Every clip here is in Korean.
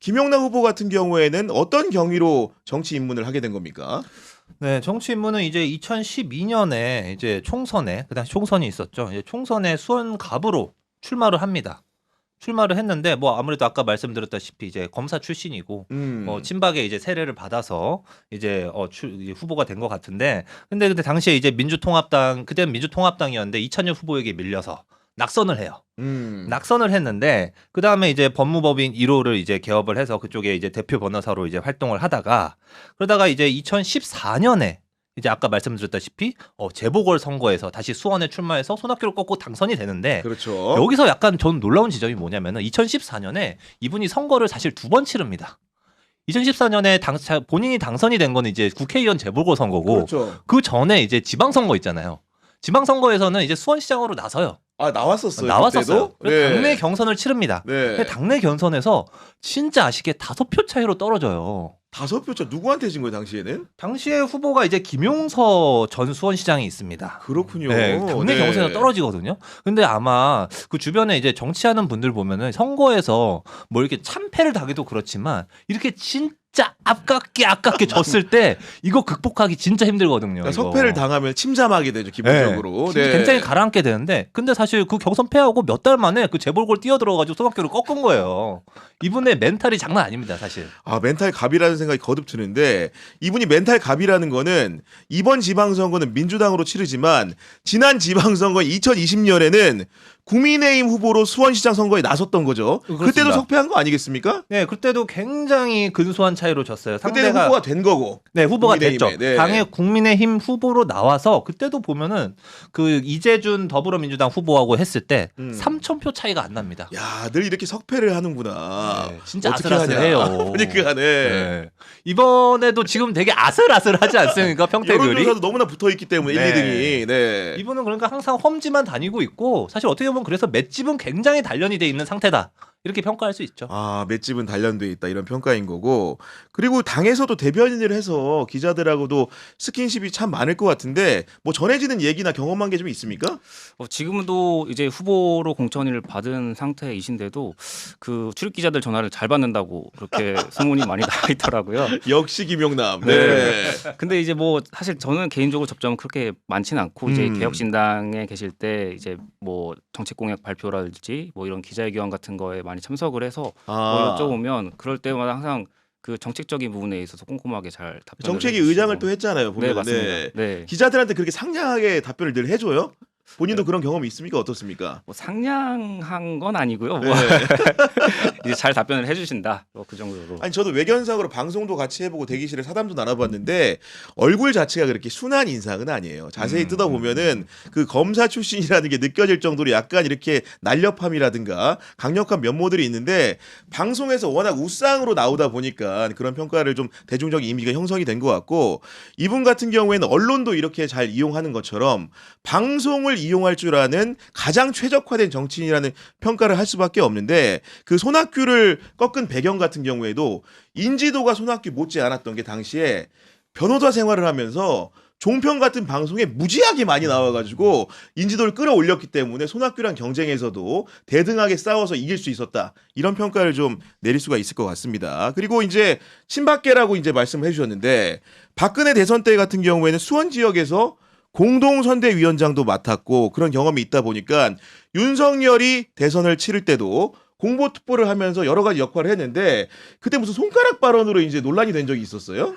김용남 후보 같은 경우에는 어떤 경위로 정치 입문을 하게 된 겁니까? 네, 정치 입문은 이제 2012년에 이제 총선에 그 당시 총선이 있었죠. 이제 총선에 수원갑으로 출마를 합니다. 출마를 했는데 뭐 아무래도 아까 말씀드렸다시피 이제 검사 출신이고 친박의 이제 세례를 받아서 이제 후보가 된 것 같은데 근데 당시에 이제 민주통합당 그때는 민주통합당이었는데 이찬열 후보에게 밀려서 낙선을 해요. 낙선을 했는데 그 다음에 이제 법무법인 1호를 이제 개업을 해서 그쪽에 이제 대표 변호사로 이제 활동을 하다가 그러다가 이제 2014년에 이제 아까 말씀드렸다시피 재보궐 선거에서 다시 수원에 출마해서 손학규를 꺾고 당선이 되는데 그렇죠. 여기서 약간 전 놀라운 지점이 뭐냐면은 2014년에 이분이 선거를 사실 2번 치릅니다. 2014년에 본인이 당선이 된 거는 이제 국회의원 재보궐 선거고 그렇죠. 그 전에 이제 지방선거 있잖아요. 지방선거에서는 이제 수원시장으로 나서요. 아, 나왔었어요. 나왔었어요. 네. 당내 경선을 치릅니다. 네. 근데 당내 경선에서 진짜 아쉽게 5표 차이로 떨어져요. 5표 차 누구한테 진 거예요, 당시에는? 당시에 후보가 이제 김용서 전 수원시장이 있습니다. 그렇군요. 네, 당내 경선에서 떨어지거든요. 근데 아마 그 주변에 이제 정치하는 분들 보면은 선거에서 뭐 이렇게 참패를 당해도 그렇지만 이렇게 진짜 아깝게 졌을 때 이거 극복하기 진짜 힘들거든요. 그러니까 이거. 석패를 당하면 침잠하게 되죠, 기본적으로. 진짜 굉장히 가라앉게 되는데 근데 사실 그 경선 패하고 몇 달 만에 그 재벌골 뛰어들어가지고 손학규를 꺾은 거예요. 이분의 멘탈이 장난 아닙니다, 사실. 아, 멘탈 갑이라는 생각이 거듭 드는데 이분이 멘탈 갑이라는 거는 이번 지방선거는 민주당으로 치르지만 지난 지방선거 2020년에는 국민의힘 후보로 수원시장 선거에 나섰던 거죠. 그렇습니다. 그때도 석패한 거 아니겠습니까? 네, 그때도 굉장히 근소한 차이로 졌어요. 그때는 후보가 된 거고. 네, 후보가 국민의힘에, 됐죠. 네. 당의 국민의힘 후보로 나와서 그때도 보면은 그 이재준 더불어민주당 후보하고 했을 때 3,000표 차이가 안 납니다. 야, 늘 이렇게 석패를 하는구나. 네, 진짜 어떻게 아슬아슬해요. 하냐. 그러니까 네. 이번에도 지금 되게 아슬아슬하지 않습니까? 평택을이. 여론조사도 너무나 붙어 있기 때문에 네. 1, 2등이. 네. 이분은 그러니까 항상 험지만 다니고 있고 사실 어떻게 보면 그래서 맷집은 굉장히 단련이 돼 있는 상태다. 이렇게 평가할 수 있죠. 아, 맷집은 단련돼 있다 이런 평가인 거고. 그리고 당에서도 대변인을 해서 기자들하고도 스킨십이 참 많을 것 같은데 뭐 전해지는 얘기나 경험한 게 좀 있습니까? 지금도 이제 후보로 공천을 받은 상태이신데도 그 출입 기자들 전화를 잘 받는다고 그렇게 소문이 많이 나 있더라고요. 역시 김용남. 네. 근데 이제 뭐 사실 저는 개인적으로 접점은 그렇게 많지는 않고 이제 개혁신당에 계실 때 이제 뭐 정책 공약 발표라든지 뭐 이런 기자회견 같은 거에 많이 참석을 해서 뭐 여쭤보면 그럴 때마다 항상 그 정책적인 부분에 있어서 꼼꼼하게 잘 답변을 정책위 해주시고. 의장을 또 했잖아요. 보면. 네, 맞습니다. 네. 기자들한테 그렇게 상냥하게 답변을 늘 해줘요? 본인도 그런 경험이 있습니까? 어떻습니까? 뭐 상냥한 건 아니고요. 네. 뭐 이제 잘 답변을 해주신다. 뭐 그 정도로. 아니 저도 외견상으로 방송도 같이 해보고 대기실에 사담도 나눠봤는데 얼굴 자체가 그렇게 순한 인상은 아니에요. 자세히 뜯어보면은 그 검사 출신이라는 게 느껴질 정도로 약간 이렇게 날렵함이라든가 강력한 면모들이 있는데 방송에서 워낙 우상으로 나오다 보니까 그런 평가를 좀 대중적인 이미지가 형성이 된 것 같고 이분 같은 경우에는 언론도 이렇게 잘 이용하는 것처럼 방송을 이용할 줄 아는 가장 최적화된 정치인이라는 평가를 할 수밖에 없는데 그 손학규를 꺾은 배경 같은 경우에도 인지도가 손학규 못지 않았던 게 당시에 변호사 생활을 하면서 종편 같은 방송에 무지하게 많이 나와가지고 인지도를 끌어올렸기 때문에 손학규랑 경쟁에서도 대등하게 싸워서 이길 수 있었다. 이런 평가를 좀 내릴 수가 있을 것 같습니다. 그리고 이제 친박계라고 이제 말씀을 해주셨는데 박근혜 대선 때 같은 경우에는 수원 지역에서 공동선대위원장도 맡았고 그런 경험이 있다 보니까 윤석열이 대선을 치를 때도 공보특보를 하면서 여러 가지 역할을 했는데 그때 무슨 손가락 발언으로 이제 논란이 된 적이 있었어요?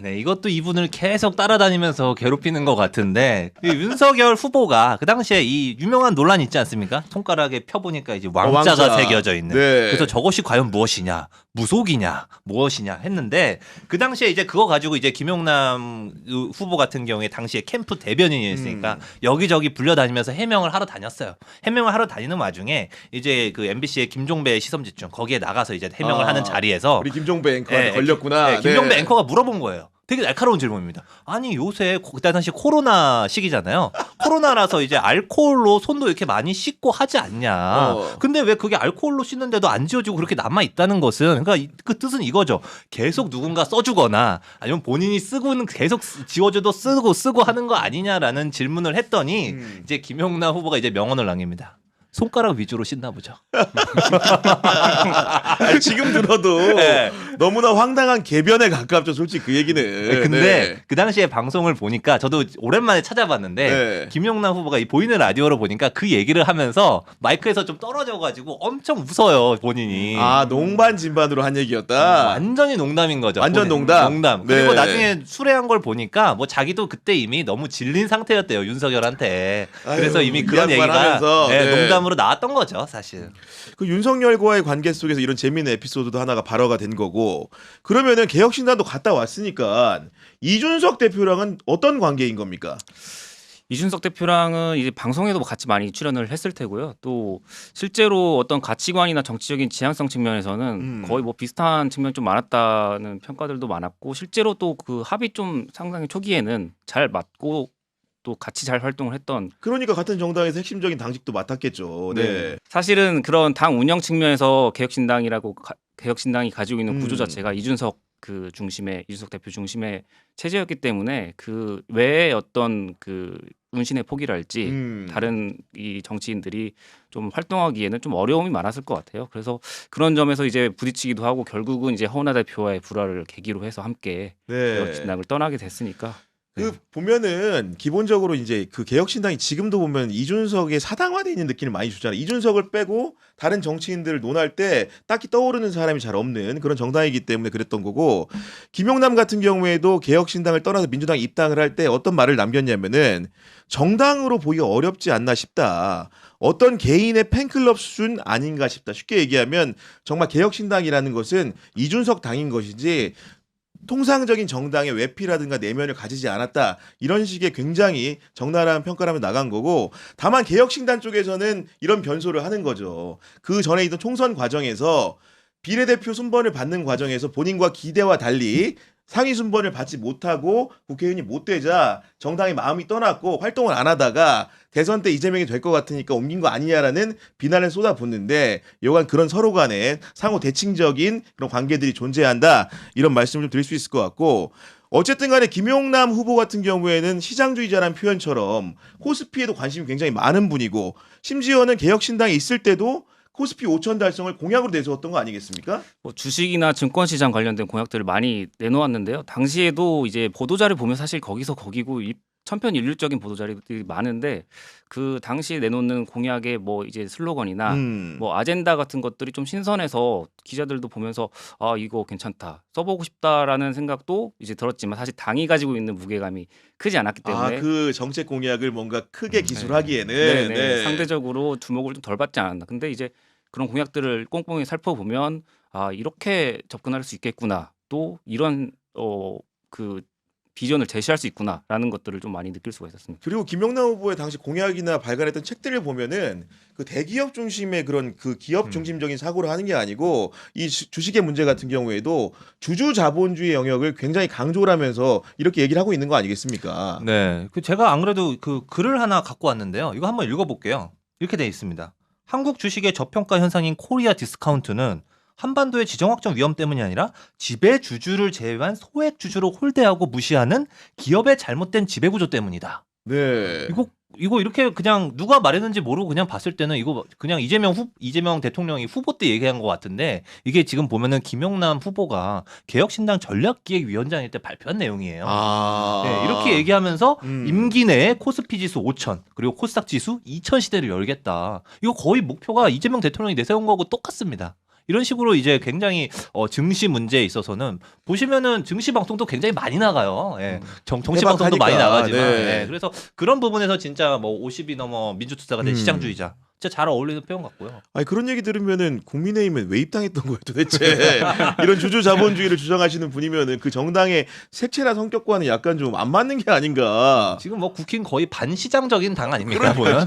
네, 이것도 이분을 계속 따라다니면서 괴롭히는 것 같은데 이 윤석열 후보가 그 당시에 이 유명한 논란 있지 않습니까? 손가락에 펴보니까 이제 왕자가 왕자. 새겨져 있는. 네. 그래서 저것이 과연 무엇이냐, 무속이냐, 무엇이냐 했는데 그 당시에 이제 그거 가지고 이제 김용남 후보 같은 경우에 당시에 캠프 대변인이었으니까 여기저기 불려다니면서 해명을 하러 다녔어요. 해명을 하러 다니는 와중에 이제 그 MBC의 김종배 시선집중 거기에 나가서 이제 해명을 하는 자리에서 우리 김종배 앵커한테 걸렸구나. 김종배 앵커가 물어본 거예요. 되게 날카로운 질문입니다. 아니 요새 그때 당시 코로나 시기잖아요. 코로나라서 이제 알코올로 손도 이렇게 많이 씻고 하지 않냐. 근데 왜 그게 알코올로 씻는데도 안 지워지고 그렇게 남아 있다는 것은 그러니까 그 뜻은 이거죠. 계속 누군가 써주거나 아니면 본인이 쓰고는 계속 지워줘도 쓰고 하는 거 아니냐라는 질문을 했더니 이제 김용남 후보가 이제 명언을 남깁니다. 손가락 위주로 씻나 보죠. 아니, 지금 들어도 네. 너무나 황당한 개변에 가깝죠. 솔직히 그 얘기는. 근데 네. 그 당시에 방송을 보니까 저도 오랜만에 찾아봤는데 네. 김용남 후보가 이 보이는 라디오로 보니까 그 얘기를 하면서 마이크에서 좀 떨어져가지고 엄청 웃어요 본인이. 아, 농반 진반으로 한 얘기였다. 완전히 농담인 거죠. 완전 본인. 농담? 농담. 네. 그리고 나중에 수레한 걸 보니까 뭐 자기도 그때 이미 너무 질린 상태였대요 윤석열한테. 그래서 아유, 이미 그런 이 양반 얘기가 하면서, 네, 네. 농담으로 나왔던 거죠 사실. 그 윤석열과의 관계 속에서 이런 재미있는 에피소드도 하나가 발화가 된 거고, 그러면은 개혁신당도 갔다 왔으니까 이준석 대표랑은 어떤 관계인 겁니까? 이준석 대표랑은 이제 방송에도 같이 많이 출연을 했을 테고요. 또 실제로 어떤 가치관이나 정치적인 지향성 측면에서는 거의 뭐 비슷한 측면이 좀 많았다는 평가들도 많았고, 실제로 또 그 합이 좀 상당히 초기에는 잘 맞고 또 같이 잘 활동을 했던. 그러니까 같은 정당에서 핵심적인 당직도 맡았겠죠. 네. 사실은 그런 당 운영 측면에서 개혁신당이 가지고 있는 구조 자체가 이준석 대표 중심의 체제였기 때문에 그 외에 어떤 그 운신의 포기랄지 다른 이 정치인들이 좀 활동하기에는 좀 어려움이 많았을 것 같아요. 그래서 그런 점에서 이제 부딪히기도 하고 결국은 이제 허은하 대표와의 불화를 계기로 해서 함께 네. 개혁신당을 떠나게 됐으니까. 그 보면은 기본적으로 이제 그 개혁신당이 지금도 보면 이준석의 사당화돼 있는 느낌을 많이 주잖아요. 이준석을 빼고 다른 정치인들을 논할 때 딱히 떠오르는 사람이 잘 없는 그런 정당이기 때문에 그랬던 거고, 김용남 같은 경우에도 개혁신당을 떠나서 민주당 입당을 할 때 어떤 말을 남겼냐면은 정당으로 보기가 어렵지 않나 싶다. 어떤 개인의 팬클럽 수준 아닌가 싶다. 쉽게 얘기하면 정말 개혁신당이라는 것은 이준석 당인 것이지 통상적인 정당의 외피라든가 내면을 가지지 않았다. 이런 식의 굉장히 적나라한 평가를 하며 나간 거고, 다만 개혁신당 쪽에서는 이런 변소를 하는 거죠. 그 전에 있던 총선 과정에서 비례대표 순번을 받는 과정에서 본인과 기대와 달리 상위 순번을 받지 못하고 국회의원이 못 되자 정당의 마음이 떠났고 활동을 안 하다가 대선 때 이재명이 될 것 같으니까 옮긴 거 아니냐라는 비난을 쏟아붓는데, 여간 그런 서로 간에 상호 대칭적인 그런 관계들이 존재한다, 이런 말씀을 좀 드릴 수 있을 것 같고, 어쨌든 간에 김용남 후보 같은 경우에는 시장주의자라는 표현처럼 코스피에도 관심이 굉장히 많은 분이고, 심지어는 개혁신당에 있을 때도 코스피 5천 달성을 공약으로 내세웠던 거 아니겠습니까? 뭐 주식이나 증권시장 관련된 공약들을 많이 내놓았는데요. 당시에도 이제 보도자를 보면 사실 거기서 거기고 천편일률적인 보도자료들이 많은데, 그 당시에 내놓는 공약의 뭐 이제 슬로건이나 뭐 아젠다 같은 것들이 좀 신선해서 기자들도 보면서 아 이거 괜찮다, 써보고 싶다라는 생각도 이제 들었지만, 사실 당이 가지고 있는 무게감이 크지 않았기 때문에 그 정책 공약을 뭔가 크게 기술하기에는 네. 상대적으로 주목을 좀 덜 받지 않았나. 근데 이제 그런 공약들을 꼼꼼히 살펴보면 아 이렇게 접근할 수 있겠구나, 또 이런 그 비전을 제시할 수 있구나라는 것들을 좀 많이 느낄 수가 있었습니다. 그리고 김용남 후보의 당시 공약이나 발간했던 책들을 보면은 그 대기업 중심의 그런 그 기업 중심적인 사고를 하는 게 아니고, 이 주식의 문제 같은 경우에도 주주 자본주의 영역을 굉장히 강조를 하면서 이렇게 얘기를 하고 있는 거 아니겠습니까? 네, 그 제가 안 그래도 그 글을 하나 갖고 왔는데요. 이거 한번 읽어볼게요. 이렇게 돼 있습니다. 한국 주식의 저평가 현상인 코리아 디스카운트는 한반도의 지정학적 위험 때문이 아니라 지배 주주를 제외한 소액 주주로 홀대하고 무시하는 기업의 잘못된 지배 구조 때문이다. 네. 이거 이렇게 그냥 누가 말했는지 모르고 그냥 봤을 때는 이거 그냥 이재명 대통령이 후보 때 얘기한 것 같은데, 이게 지금 보면은 김용남 후보가 개혁신당 전략기획위원장일 때 발표한 내용이에요. 네, 이렇게 얘기하면서 임기 내에 코스피 지수 5,000 그리고 코스닥 지수 2,000 시대를 열겠다. 이거 거의 목표가 이재명 대통령이 내세운 거하고 똑같습니다. 이런 식으로 이제 굉장히 증시 문제에 있어서는 보시면은 증시 방송도 굉장히 많이 나가요. 예. 정치 방송도 많이 나가지만 네. 예. 그래서 그런 부분에서 진짜 뭐 50이 넘어 민주투사가 된 시장주의자, 진짜 잘 어울리는 표현 같고요. 아니, 그런 얘기 들으면은 국민의힘은 왜 입당했던 거예요 도대체? 이런 주주 자본주의를 주장하시는 분이면은 그 정당의 색채나 성격과는 약간 좀 안 맞는 게 아닌가. 지금 뭐 국힘 거의 반시장적인 당 아닙니까 보면?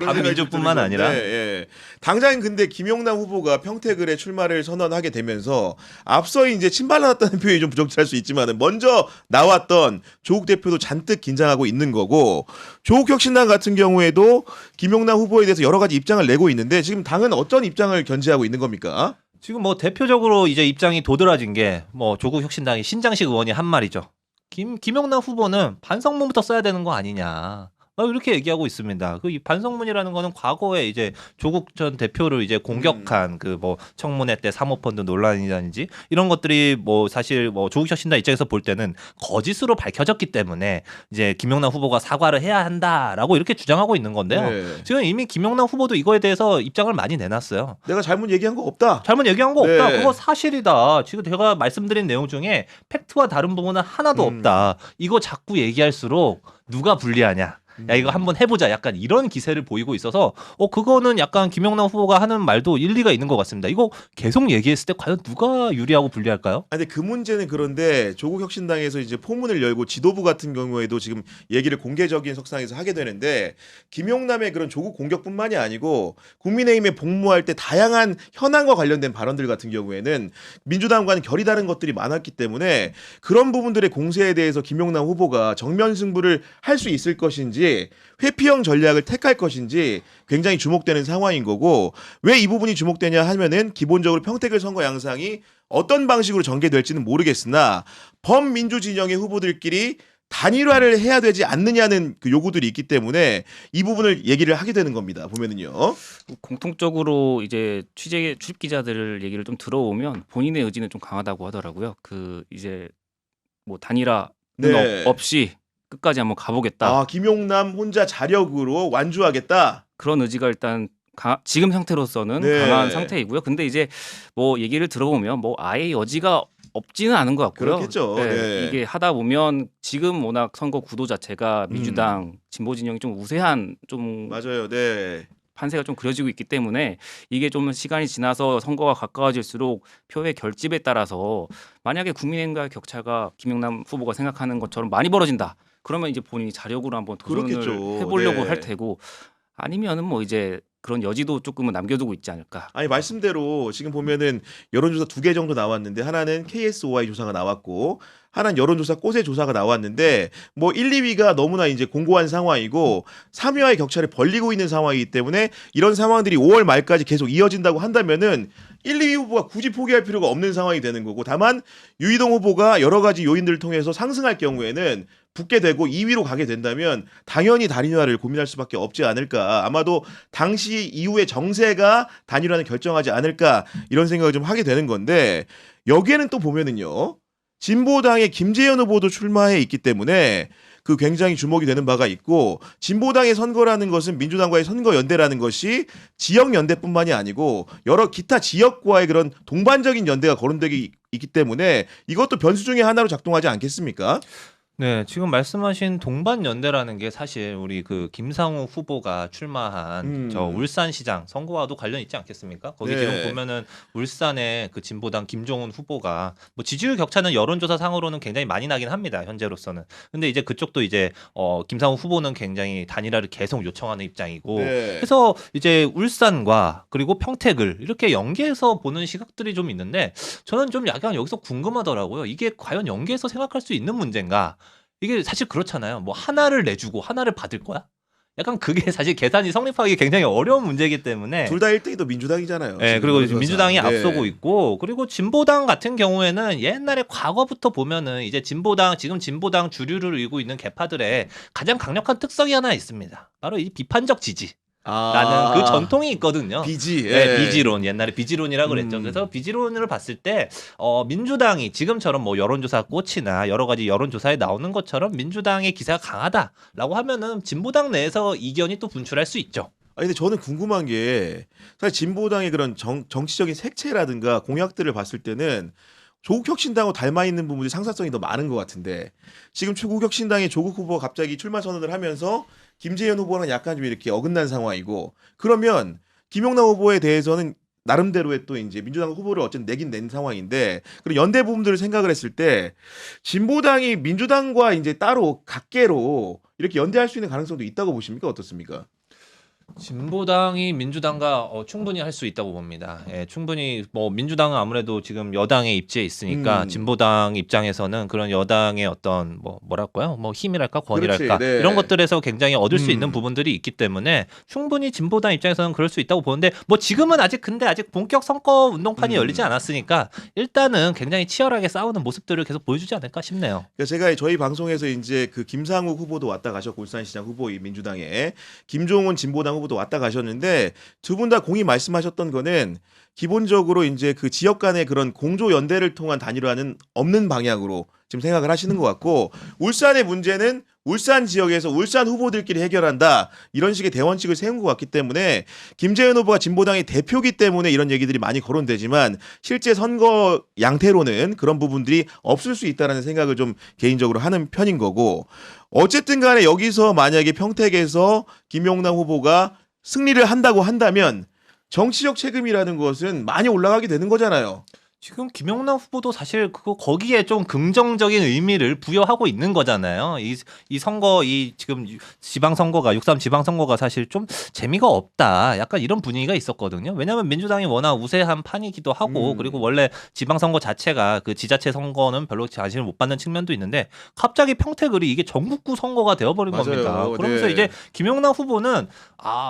반민주뿐만 아니라. 예. 당장 근데 김용남 후보가 평택을에 출마를 선언하게 되면서 앞서 이제 침발라놨다는 표현이 좀 부적절할 수 있지만은 먼저 나왔던 조국 대표도 잔뜩 긴장하고 있는 거고, 조국혁신당 같은 경우에도 김용남 후보에 대해서 여러 가지 입장을 내고 있는데, 지금 당은 어떤 입장을 견지하고 있는 겁니까? 지금 뭐 대표적으로 이제 입장이 도드라진 게 뭐 조국 혁신당의 신장식 의원이 한 말이죠. 김용남 후보는 반성문부터 써야 되는 거 아니냐. 이렇게 얘기하고 있습니다. 그 이 반성문이라는 거는 과거에 이제 조국 전 대표를 이제 공격한 그 뭐 청문회 때 사모펀드 논란이라든지 이런 것들이 뭐 사실 뭐 조국 혁신당 입장에서 볼 때는 거짓으로 밝혀졌기 때문에 이제 김용남 후보가 사과를 해야 한다라고 이렇게 주장하고 있는 건데요. 네. 지금 이미 김용남 후보도 이거에 대해서 입장을 많이 내놨어요. 내가 잘못 얘기한 거 없다. 잘못 얘기한 거 없다. 네. 그거 사실이다. 지금 제가 말씀드린 내용 중에 팩트와 다른 부분은 하나도 없다. 이거 자꾸 얘기할수록 누가 불리하냐. 야 이거 한번 해보자. 약간 이런 기세를 보이고 있어서 그거는 약간 김용남 후보가 하는 말도 일리가 있는 것 같습니다. 이거 계속 얘기했을 때 과연 누가 유리하고 불리할까요? 근데 그 문제는 그런데 조국 혁신당에서 이제 포문을 열고 지도부 같은 경우에도 지금 얘기를 공개적인 석상에서 하게 되는데 김용남의 그런 조국 공격뿐만이 아니고 국민의힘에 복무할 때 다양한 현안과 관련된 발언들 같은 경우에는 민주당과는 결이 다른 것들이 많았기 때문에 그런 부분들의 공세에 대해서 김용남 후보가 정면 승부를 할 수 있을 것인지 회피형 전략을 택할 것인지 굉장히 주목되는 상황인 거고 왜 이 부분이 주목되냐 하면은 기본적으로 평택을 선거 양상이 어떤 방식으로 전개될지는 모르겠으나 범민주 진영의 후보들끼리 단일화를 해야 되지 않느냐는 그 요구들이 있기 때문에 이 부분을 얘기를 하게 되는 겁니다. 보면은요. 공통적으로 이제 출입 기자들 얘기를 좀 들어오면 본인의 의지는 좀 강하다고 하더라고요. 그 이제 뭐 단일화는 네. 없이 끝까지 한번 가보겠다. 김용남 혼자 자력으로 완주하겠다. 그런 의지가 일단 지금 상태로서는 네. 강한 상태이고요. 근데 이제 뭐 얘기를 들어보면 뭐 아예 여지가 없지는 않은 것 같고요. 그렇겠죠. 네. 이게 하다 보면 지금 워낙 선거 구도 자체가 민주당 진보 진영이 좀 우세한 좀 맞아요. 네. 판세가 좀 그려지고 있기 때문에 이게 좀 시간이 지나서 선거가 가까워질수록 표의 결집에 따라서 만약에 국민의힘과의 격차가 김용남 후보가 생각하는 것처럼 많이 벌어진다. 그러면 이제 본인이 자력으로 한번 도전을 그렇겠죠. 해보려고 네. 할 테고 아니면은 뭐 이제 그런 여지도 조금은 남겨두고 있지 않을까. 아니 말씀대로 지금 보면은 여론조사 2개 정도 나왔는데 하나는 KSOI 조사가 나왔고 하나는 여론조사 꼬세 조사가 나왔는데 뭐 1, 2위가 너무나 이제 공고한 상황이고 3위와의 격차를 벌리고 있는 상황이기 때문에 이런 상황들이 5월 말까지 계속 이어진다고 한다면은 1, 2위 후보가 굳이 포기할 필요가 없는 상황이 되는 거고 다만 유이동 후보가 여러 가지 요인들을 통해서 상승할 경우에는 붙게 되고 2위로 가게 된다면 당연히 단일화를 고민할 수밖에 없지 않을까. 아마도 당시 이후의 정세가 단일화는 결정하지 않을까 이런 생각을 좀 하게 되는 건데 여기에는 또 보면은요. 진보당의 김재현 후보도 출마해 있기 때문에 그 굉장히 주목이 되는 바가 있고 진보당의 선거라는 것은 민주당과의 선거 연대라는 것이 지역 연대뿐만이 아니고 여러 기타 지역과의 그런 동반적인 연대가 거론되기 있기 때문에 이것도 변수 중에 하나로 작동하지 않겠습니까? 네, 지금 말씀하신 동반연대라는 게 사실 우리 그 김상우 후보가 출마한 저 울산시장 선거와도 관련 있지 않겠습니까? 거기 네. 지금 보면은 울산의 그 진보당 김종훈 후보가 뭐 지지율 격차는 여론조사 상으로는 굉장히 많이 나긴 합니다. 현재로서는. 근데 이제 그쪽도 이제 김상우 후보는 굉장히 단일화를 계속 요청하는 입장이고 네. 그래서 이제 울산과 그리고 평택을 이렇게 연계해서 보는 시각들이 좀 있는데 저는 좀 약간 여기서 궁금하더라고요. 이게 과연 연계해서 생각할 수 있는 문제인가? 이게 사실 그렇잖아요. 뭐 하나를 내주고 하나를 받을 거야? 약간 그게 사실 계산이 성립하기 굉장히 어려운 문제이기 때문에 둘 다 1등이 민주당이잖아요. 네, 지금 그리고 여론조사. 민주당이 네. 앞서고 있고 그리고 진보당 같은 경우에는 옛날에 과거부터 보면은 이제 지금 진보당 주류를 이루고 있는 계파들의 가장 강력한 특성이 하나 있습니다. 바로 이 비판적 지지. 라는 그 전통이 있거든요. 비지. 네, 예. 비지론 옛날에 비지론이라고 그랬죠. 그래서 비지론을 봤을 때 민주당이 지금처럼 뭐 여론조사 꽃이나 여러 가지 여론조사에 나오는 것처럼 민주당의 기세가 강하다라고 하면은 진보당 내에서 이견이 또 분출할 수 있죠. 근데 저는 궁금한 게 사실 진보당의 그런 정치적인 색채라든가 공약들을 봤을 때는 조국 혁신당하고 닮아 있는 부분이 상사성이 더 많은 것 같은데 지금 조국 혁신당의 조국 후보가 갑자기 출마 선언을 하면서 김재현 후보는 약간 좀 이렇게 어긋난 상황이고 그러면 김용남 후보에 대해서는 나름대로의 또 이제 민주당 후보를 어쨌든 내긴 낸 상황인데 그리고 연대 부분들을 생각을 했을 때 진보당이 민주당과 이제 따로 각계로 이렇게 연대할 수 있는 가능성도 있다고 보십니까? 어떻습니까? 진보당이 민주당과 충분히 할 수 있다고 봅니다. 예, 충분히 뭐 민주당은 아무래도 지금 여당에 입지에 있으니까 진보당 입장에서는 그런 여당의 어떤 뭐랄까요? 뭐 힘이랄까 권위랄까 그렇지, 네. 이런 것들에서 굉장히 얻을 수 있는 부분들이 있기 때문에 충분히 진보당 입장에서는 그럴 수 있다고 보는데 뭐 지금은 아직 본격 선거 운동판이 열리지 않았으니까 일단은 굉장히 치열하게 싸우는 모습들을 계속 보여주지 않을까 싶네요. 그러니까 제가 저희 방송에서 이제 그 김상욱 후보도 왔다 가셨고 울산시장 후보 이 민주당에 김종훈 진보당 후보도 왔다 가셨는데 두 분 다 공이 말씀하셨던 거는 기본적으로 이제 그 지역 간의 그런 공조 연대를 통한 단일화는 없는 방향으로 지금 생각을 하시는 것 같고 울산의 문제는 울산 지역에서 울산 후보들끼리 해결한다 이런 식의 대원칙을 세운 것 같기 때문에 김재현 후보가 진보당의 대표기 때문에 이런 얘기들이 많이 거론되지만 실제 선거 양태로는 그런 부분들이 없을 수 있다라는 생각을 좀 개인적으로 하는 편인 거고 어쨌든 간에 여기서 만약에 평택에서 김용남 후보가 승리를 한다고 한다면 정치적 책임이라는 것은 많이 올라가게 되는 거잖아요. 지금 김영남 후보도 사실 거기에 좀 긍정적인 의미를 부여하고 있는 거잖아요. 이 선거 지금 지방선거가 6.3 지방선거가 사실 좀 재미가 없다. 약간 이런 분위기가 있었거든요. 왜냐하면 민주당이 워낙 우세한 판이기도 하고 그리고 원래 지방선거 자체가 그 지자체 선거는 별로 관심을 못 받는 측면도 있는데 갑자기 평택을이 이게 전국구 선거가 되어버린 맞아요. 겁니다. 그러면서 네. 이제 김영남 후보는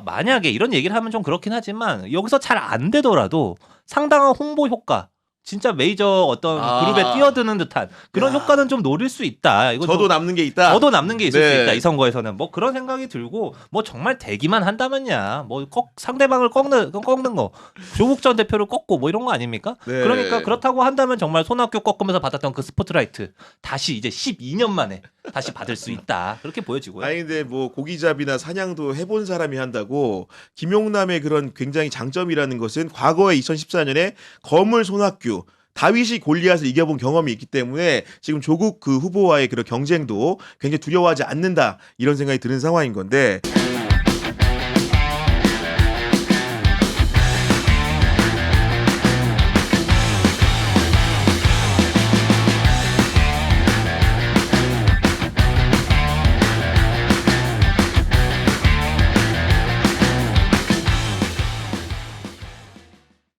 만약에 이런 얘기를 하면 좀 그렇긴 하지만 여기서 잘 안 되더라도 상당한 홍보 효과 진짜 메이저 어떤 그룹에 뛰어드는 듯한 그런 효과는 좀 노릴 수 있다. 이거 저도 남는 게 있다. 저도 남는 게 있을 네. 수 있다. 이 선거에서는 뭐 그런 생각이 들고 뭐 정말 되기만 한다면야 뭐 상대방을 꺾는 거 조국 전 대표를 꺾고 뭐 이런 거 아닙니까? 네. 그러니까 그렇다고 한다면 정말 손학규 꺾으면서 받았던 그 스포트라이트 다시 이제 12년 만에 다시 받을 수 있다. 그렇게 보여지고요. 아니 근데 뭐 고기잡이나 사냥도 해본 사람이 한다고 김용남의 그런 굉장히 장점이라는 것은 과거에 2014년에 거물 손학규 다윗이 골리앗을 이겨본 경험이 있기 때문에 지금 조국 그 후보와의 그런 경쟁도 굉장히 두려워하지 않는다 이런 생각이 드는 상황인 건데